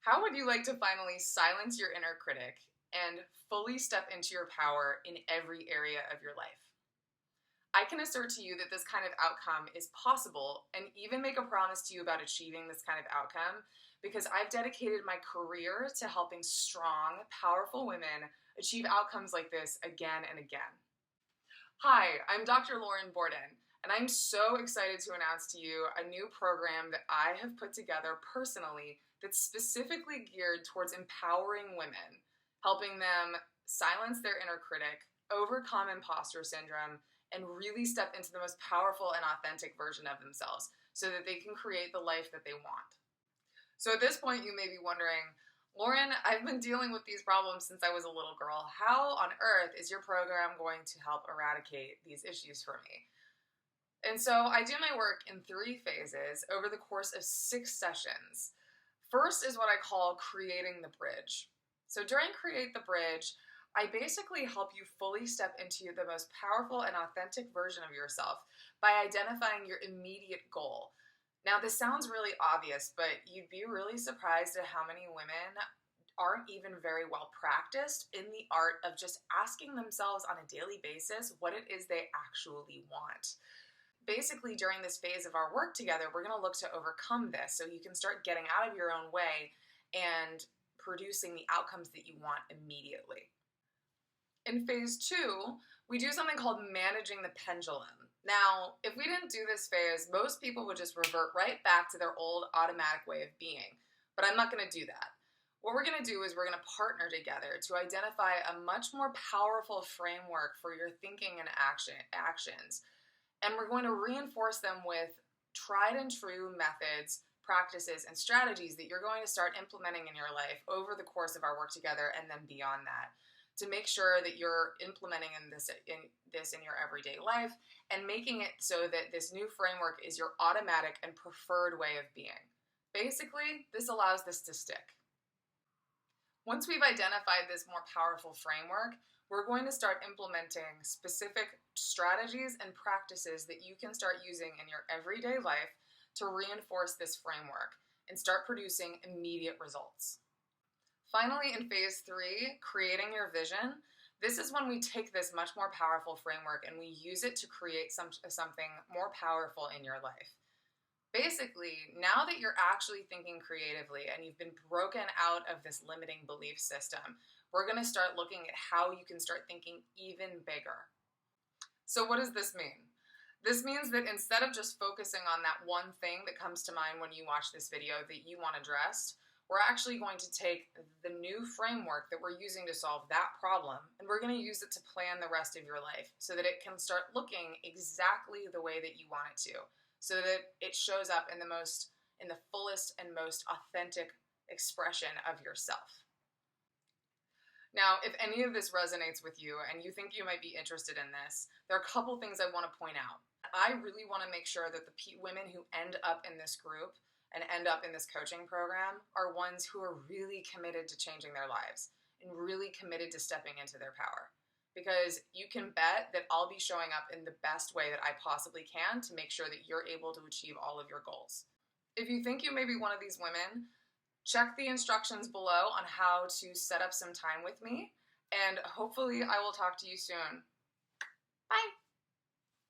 How would you like to finally silence your inner critic and fully step into your power in every area of your life? I can assert to you that this kind of outcome is possible and even make a promise to you about achieving this kind of outcome because I've dedicated my career to helping strong, powerful women achieve outcomes like this again and again. Hi, I'm Dr. Lauren Borden, and I'm so excited to announce to you a new program that I have put together personally that's specifically geared towards empowering women, helping them silence their inner critic, overcome imposter syndrome, and really step into the most powerful and authentic version of themselves so that they can create the life that they want. So at this point, you may be wondering, Lauren, I've been dealing with these problems since I was a little girl. How on earth is your program going to help eradicate these issues for me? And so I do my work in 3 phases over the course of 6 sessions. First is what I call creating the bridge. So during Create the Bridge, I basically help you fully step into the most powerful and authentic version of yourself by identifying your immediate goal. Now, this sounds really obvious, but you'd be really surprised at how many women aren't even very well practiced in the art of just asking themselves on a daily basis what it is they actually want. Basically, during this phase of our work together, we're going to look to overcome this so you can start getting out of your own way and producing the outcomes that you want immediately. In phase 2, we do something called managing the pendulum. Now, if we didn't do this phase, most people would just revert right back to their old automatic way of being. But I'm not going to do that. What we're going to do is we're going to partner together to identify a much more powerful framework for your thinking and actions. And we're going to reinforce them with tried and true methods, practices, and strategies that you're going to start implementing in your life over the course of our work together and then beyond that, to make sure that you're implementing this in your everyday life and making it so that this new framework is your automatic and preferred way of being. Basically, this allows this to stick. Once we've identified this more powerful framework, we're going to start implementing specific strategies and practices that you can start using in your everyday life to reinforce this framework and start producing immediate results. Finally, in phase 3, creating your vision, this is when we take this much more powerful framework and we use it to create something more powerful in your life. Basically, now that you're actually thinking creatively and you've been broken out of this limiting belief system, we're going to start looking at how you can start thinking even bigger. So what does this mean? This means that instead of just focusing on that one thing that comes to mind when you watch this video that you want addressed, we're actually going to take the new framework that we're using to solve that problem, and we're going to use it to plan the rest of your life so that it can start looking exactly the way that you want it to, so that it shows up in the fullest and most authentic expression of yourself. Now, if any of this resonates with you and you think you might be interested in this, there are a couple things I want to point out. I really want to make sure that the women who end up in this group and end up in this coaching program are ones who are really committed to changing their lives and really committed to stepping into their power. Because you can bet that I'll be showing up in the best way that I possibly can to make sure that you're able to achieve all of your goals. If you think you may be one of these women, check the instructions below on how to set up some time with me, and hopefully I will talk to you soon. Bye!